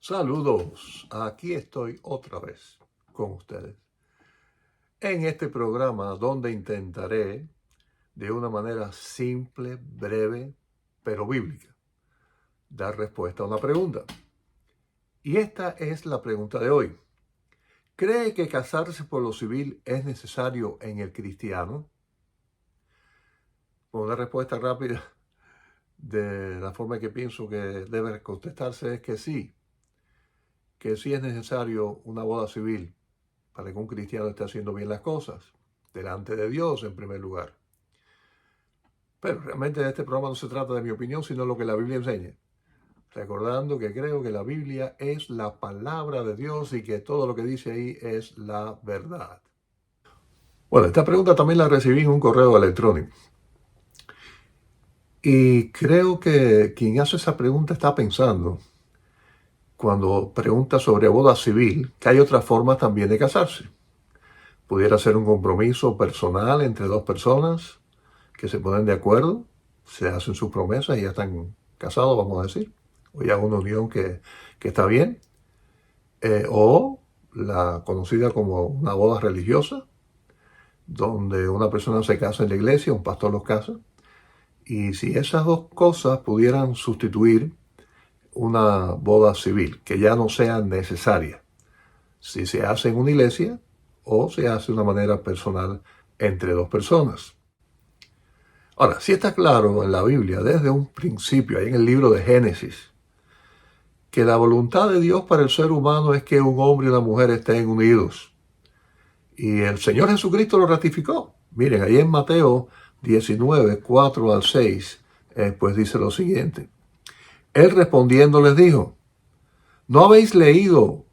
Saludos, aquí estoy otra vez con ustedes en este programa donde intentaré de una manera simple, breve, pero bíblica, dar respuesta a una pregunta. Y esta es la pregunta de hoy. ¿Cree que casarse por lo civil es necesario en el cristiano? Una respuesta rápida de la forma que pienso que debe contestarse es que sí es necesario una boda civil para que un cristiano esté haciendo bien las cosas, delante de Dios en primer lugar. Pero realmente este programa no se trata de mi opinión, sino lo que la Biblia enseña. Recordando que creo que la Biblia es la palabra de Dios y que todo lo que dice ahí es la verdad. Bueno, esta pregunta también la recibí en un correo electrónico. Y creo que quien hace esa pregunta está pensando, cuando pregunta sobre boda civil, que hay otras formas también de casarse. Pudiera ser un compromiso personal entre dos personas que se ponen de acuerdo, se hacen sus promesas y ya están casados, vamos a decir, o ya una unión que está bien, o la conocida como una boda religiosa, donde una persona se casa en la iglesia, un pastor los casa, y si esas dos cosas pudieran sustituir una boda civil, que ya no sea necesaria, si se hace en una iglesia o se hace de una manera personal entre dos personas. Ahora, sí está claro en la Biblia, desde un principio, ahí en el libro de Génesis, que la voluntad de Dios para el ser humano es que un hombre y una mujer estén unidos. Y el Señor Jesucristo lo ratificó. Miren, ahí en Mateo 19, 4 al 6, pues dice lo siguiente. Él respondiendo les dijo, ¿no habéis leído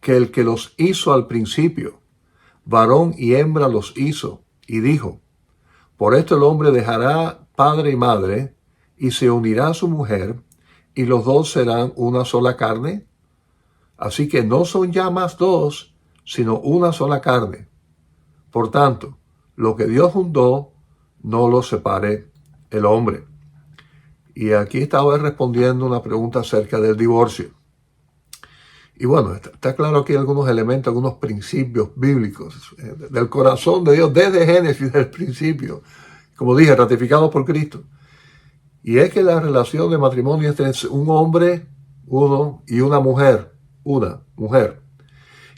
que el que los hizo al principio, varón y hembra los hizo, y dijo, por esto el hombre dejará padre y madre, y se unirá a su mujer, y los dos serán una sola carne? Así que no son ya más dos, sino una sola carne. Por tanto, lo que Dios juntó, no lo separe el hombre. Y aquí estaba respondiendo una pregunta acerca del divorcio. Y bueno, está claro aquí algunos elementos, algunos principios bíblicos del corazón de Dios desde Génesis, del principio, como dije, ratificados por Cristo. Y es que la relación de matrimonio es entre un hombre, uno, y una mujer,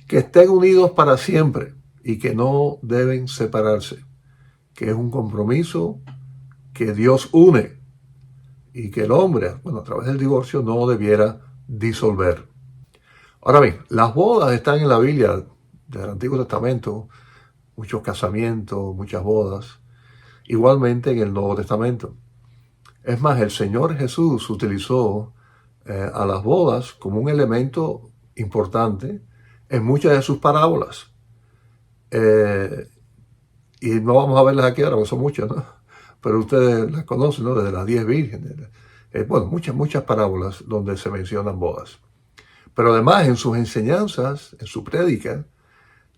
que estén unidos para siempre y que no deben separarse, que es un compromiso que Dios une y que el hombre, bueno, a través del divorcio no debiera disolver. Ahora bien, las bodas están en la Biblia del Antiguo Testamento, muchos casamientos, muchas bodas, igualmente en el Nuevo Testamento. Es más, el Señor Jesús utilizó a las bodas como un elemento importante en muchas de sus parábolas. Y no vamos a verlas aquí ahora, porque son muchas, ¿no? Pero ustedes las conocen, ¿no? Desde las 10 vírgenes. Bueno, muchas parábolas donde se mencionan bodas. Pero además en sus enseñanzas, en su prédica,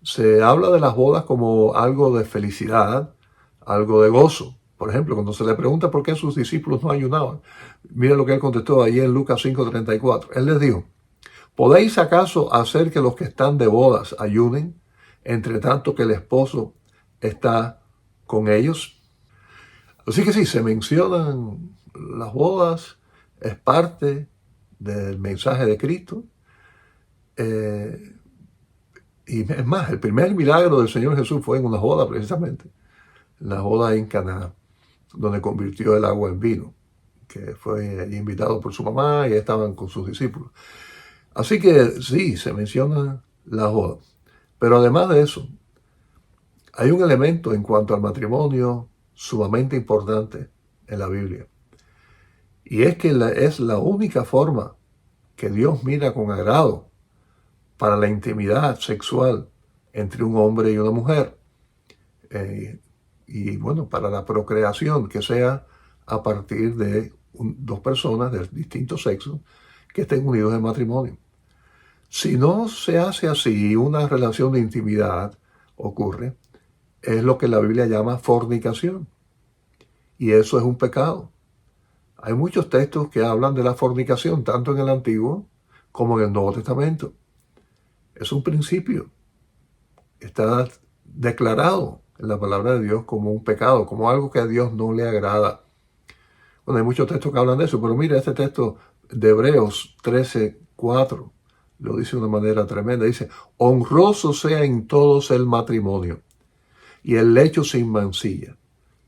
se habla de las bodas como algo de felicidad, algo de gozo. Por ejemplo, cuando se le pregunta por qué sus discípulos no ayunaban, mira lo que él contestó allí en Lucas 5:34. Él les dijo, ¿podéis acaso hacer que los que están de bodas ayunen, entre tanto que el esposo está con ellos? Así que sí, se mencionan las bodas, es parte del mensaje de Cristo. Y es más, el primer milagro del Señor Jesús fue en una boda precisamente, la boda en Caná, donde convirtió el agua en vino, que fue invitado por su mamá y estaban con sus discípulos. Así que sí, se menciona las bodas. Pero además de eso, hay un elemento en cuanto al matrimonio sumamente importante en la Biblia. Y es que es la única forma que Dios mira con agrado para la intimidad sexual entre un hombre y una mujer. Y bueno, para la procreación, que sea a partir de dos personas de distintos sexos que estén unidos en matrimonio. Si no se hace así, una relación de intimidad ocurre, es lo que la Biblia llama fornicación. Y eso es un pecado. Hay muchos textos que hablan de la fornicación, tanto en el Antiguo como en el Nuevo Testamento. Es un principio. Está declarado en la palabra de Dios como un pecado, como algo que a Dios no le agrada. Bueno, hay muchos textos que hablan de eso, pero mira este texto de Hebreos 13:4. Lo dice de una manera tremenda. Dice, honroso sea en todos el matrimonio y el lecho sin mancilla,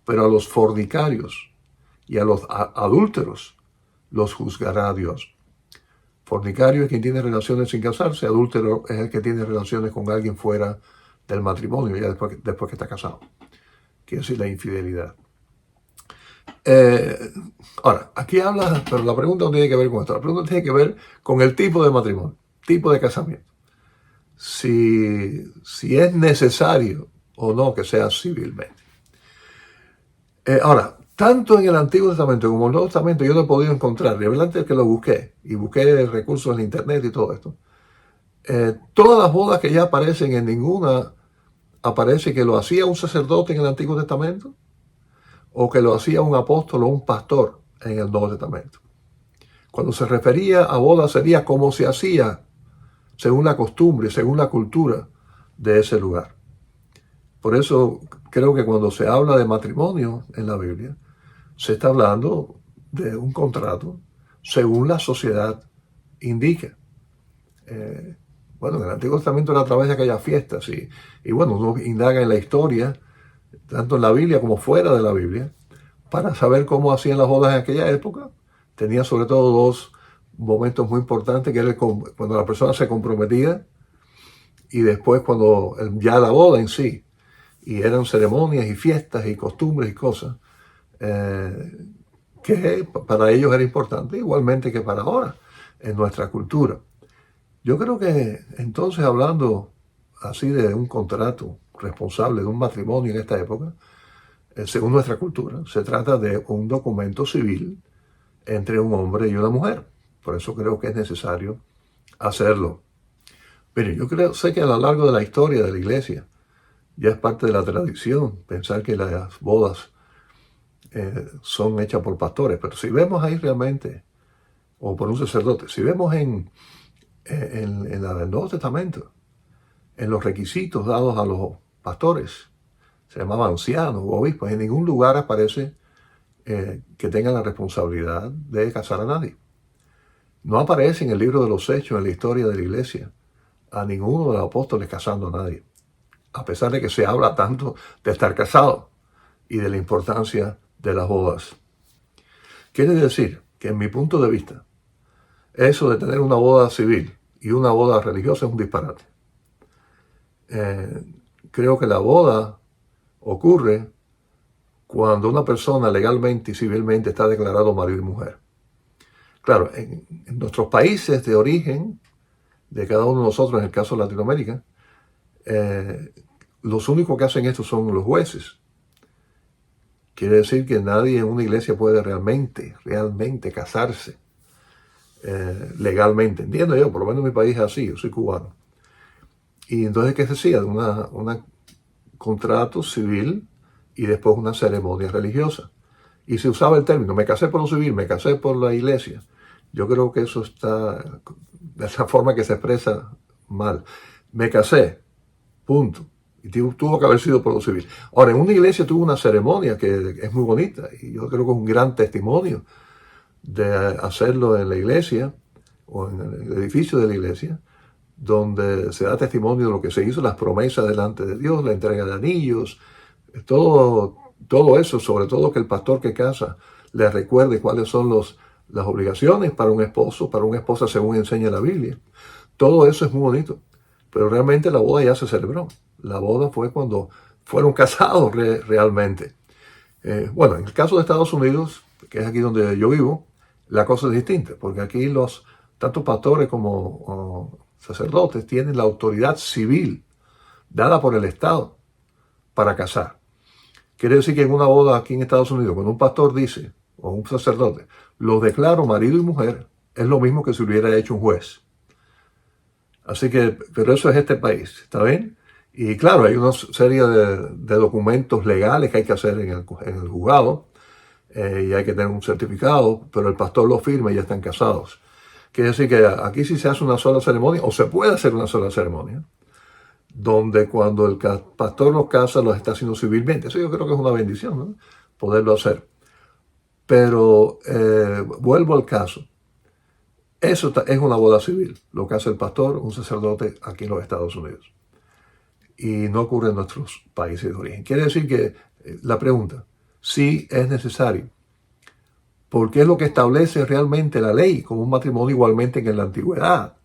pero a los fornicarios y a los adúlteros los juzgará Dios. Fornicario es quien tiene relaciones sin casarse, adúltero es el que tiene relaciones con alguien fuera del matrimonio, ya después que está casado. Quiere decir la infidelidad. Ahora, aquí habla, pero la pregunta no tiene que ver con esto. La pregunta tiene que ver con el tipo de matrimonio, tipo de casamiento. Si es necesario o no que sea civilmente. Ahora, tanto en el Antiguo Testamento como en el Nuevo Testamento yo no he podido encontrar, revelante que lo busqué, y busqué recursos en internet y todo esto. Todas las bodas que ya aparecen, en ninguna aparece que lo hacía un sacerdote en el Antiguo Testamento o que lo hacía un apóstol o un pastor en el Nuevo Testamento. Cuando se refería a bodas sería como se hacía según la costumbre, según la cultura de ese lugar. Por eso creo que cuando se habla de matrimonio en la Biblia, se está hablando de un contrato según la sociedad indica. Bueno, en el Antiguo Testamento era a través de aquellas fiestas y bueno, uno indaga en la historia, tanto en la Biblia como fuera de la Biblia, para saber cómo hacían las bodas en aquella época. Tenía sobre todo dos momentos muy importantes, que era cuando la persona se comprometía y después cuando ya la boda en sí. Y eran ceremonias y fiestas y costumbres y cosas que para ellos era importante, igualmente que para ahora en nuestra cultura. Yo creo que entonces, hablando así de un contrato responsable, de un matrimonio en esta época, según nuestra cultura, se trata de un documento civil entre un hombre y una mujer. Por eso creo que es necesario hacerlo. Mire, sé que a lo largo de la historia de la iglesia ya es parte de la tradición pensar que las bodas son hechas por pastores, pero si vemos ahí realmente, o por un sacerdote, si vemos en el Nuevo Testamento, en los requisitos dados a los pastores, se llamaban ancianos o obispos, en ningún lugar aparece que tengan la responsabilidad de casar a nadie. No aparece en el libro de los Hechos, en la historia de la iglesia, a ninguno de los apóstoles casando a nadie, a pesar de que se habla tanto de estar casado y de la importancia de las bodas. Quiere decir que, en mi punto de vista, eso de tener una boda civil y una boda religiosa es un disparate. Creo que la boda ocurre cuando una persona legalmente y civilmente está declarado marido y mujer. Claro, en nuestros países de origen, de cada uno de nosotros, en el caso de Latinoamérica, los únicos que hacen esto son los jueces. Quiere decir que nadie en una iglesia puede realmente casarse legalmente. Entiendo yo, por lo menos en mi país es así, yo soy cubano. Y entonces, ¿qué se hacía? Un contrato civil y después una ceremonia religiosa. Y se usaba el término, me casé por lo civil, me casé por la iglesia. Yo creo que eso está de esa forma que se expresa mal. Me casé, punto. Y tuvo que haber sido por lo civil. Ahora, en una iglesia tuvo una ceremonia que es muy bonita y yo creo que es un gran testimonio de hacerlo en la iglesia o en el edificio de la iglesia, donde se da testimonio de lo que se hizo, las promesas delante de Dios, la entrega de anillos, todo eso, sobre todo que el pastor que casa le recuerde cuáles son las obligaciones para un esposo, para una esposa según enseña la Biblia. Todo eso es muy bonito, pero realmente la boda ya se celebró. La boda fue cuando fueron casados realmente. Bueno, en el caso de Estados Unidos, que es aquí donde yo vivo, la cosa es distinta, porque aquí tanto pastores como sacerdotes tienen la autoridad civil dada por el Estado para casar. Quiere decir que en una boda aquí en Estados Unidos, cuando un pastor dice, o un sacerdote, lo declaro marido y mujer, es lo mismo que si hubiera hecho un juez. Así que, pero eso es este país, ¿está bien? Y claro, hay una serie de documentos legales que hay que hacer en el juzgado, y hay que tener un certificado, pero el pastor lo firma y ya están casados. Quiere decir que aquí sí se hace una sola ceremonia, o se puede hacer una sola ceremonia, donde cuando el pastor los casa, los está haciendo civilmente. Eso yo creo que es una bendición, ¿no? Poderlo hacer. Pero vuelvo al caso. Eso es una boda civil, lo que hace el pastor, un sacerdote aquí en los Estados Unidos. Y no ocurre en nuestros países de origen. Quiere decir que la pregunta, sí es necesario, porque es lo que establece realmente la ley, como un matrimonio igualmente que en la antigüedad.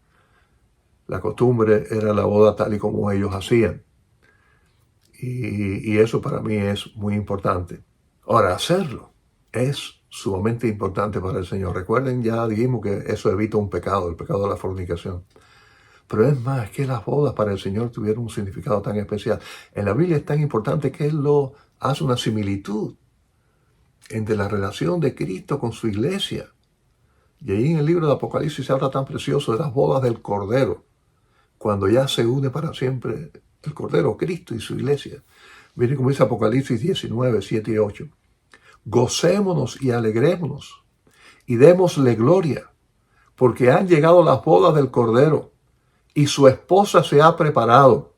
La costumbre era la boda tal y como ellos hacían. Y eso para mí es muy importante. Ahora, hacerlo es sumamente importante para el Señor. Recuerden, ya dijimos que eso evita un pecado, el pecado de la fornicación. Pero es más, que las bodas para el Señor tuvieron un significado tan especial. En la Biblia es tan importante que Él lo hace una similitud entre la relación de Cristo con su iglesia. Y ahí en el libro de Apocalipsis se habla tan precioso de las bodas del Cordero, cuando ya se une para siempre el Cordero, Cristo y su iglesia. Miren como dice Apocalipsis 19, 7 y 8. Gocémonos y alegrémonos y démosle gloria, porque han llegado las bodas del Cordero y su esposa se ha preparado,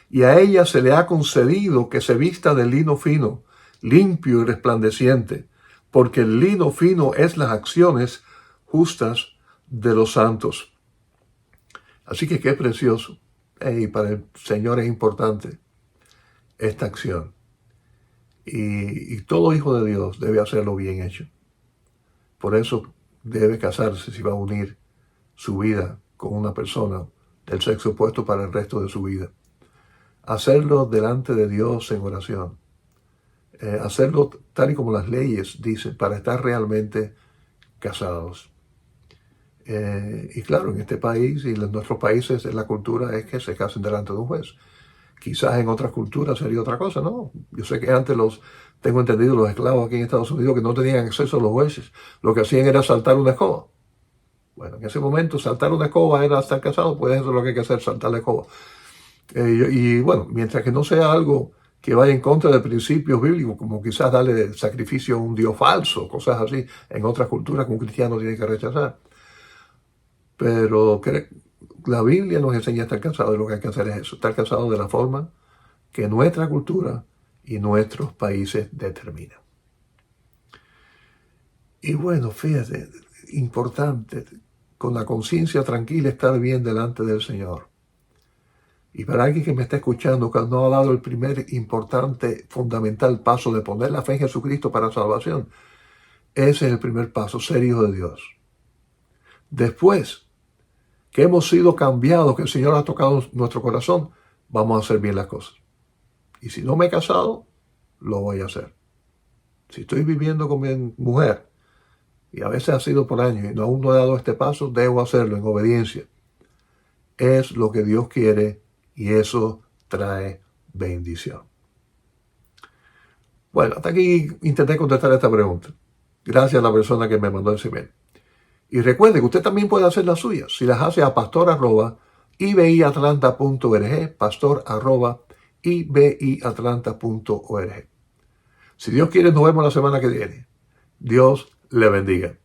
y a ella se le ha concedido que se vista de lino fino, limpio y resplandeciente, porque el lino fino es las acciones justas de los santos. Así que qué precioso. Y para el Señor es importante esta acción. Y todo hijo de Dios debe hacerlo bien hecho. Por eso debe casarse si va a unir su vida con una persona del sexo opuesto para el resto de su vida. Hacerlo delante de Dios en oración. Hacerlo tal y como las leyes dicen, para estar realmente casados. Y claro, en este país y en nuestros países la cultura es que se casen delante de un juez. Quizás en otras culturas sería otra cosa, ¿no? Yo sé que antes tengo entendido, los esclavos aquí en Estados Unidos que no tenían acceso a los jueces. Lo que hacían era saltar una escoba. Bueno, en ese momento saltar una escoba era estar casado, pues eso es lo que hay que hacer, saltar la escoba. Y bueno, mientras que no sea algo que vaya en contra de principios bíblicos, como quizás darle sacrificio a un dios falso, cosas así, en otras culturas que un cristiano tiene que rechazar. Pero la Biblia nos enseña a estar casados y lo que hay que hacer es eso, estar casados de la forma que nuestra cultura y nuestros países determinan. Y bueno, fíjate, importante, con la conciencia tranquila estar bien delante del Señor. Y para alguien que me está escuchando, que no ha dado el primer importante, fundamental paso de poner la fe en Jesucristo para salvación, ese es el primer paso, ser hijo de Dios. Después que hemos sido cambiados, que el Señor ha tocado nuestro corazón, vamos a hacer bien las cosas. Y si no me he casado, lo voy a hacer. Si estoy viviendo con mi mujer, y a veces ha sido por años, y aún no he dado este paso, debo hacerlo en obediencia. Es lo que Dios quiere, y eso trae bendición. Bueno, hasta aquí intenté contestar esta pregunta. Gracias a la persona que me mandó ese email. Y recuerde que usted también puede hacer las suyas. Si las hace a pastor@ibiatlanta.org, pastor@ibiatlanta.org. Si Dios quiere, nos vemos la semana que viene. Dios le bendiga.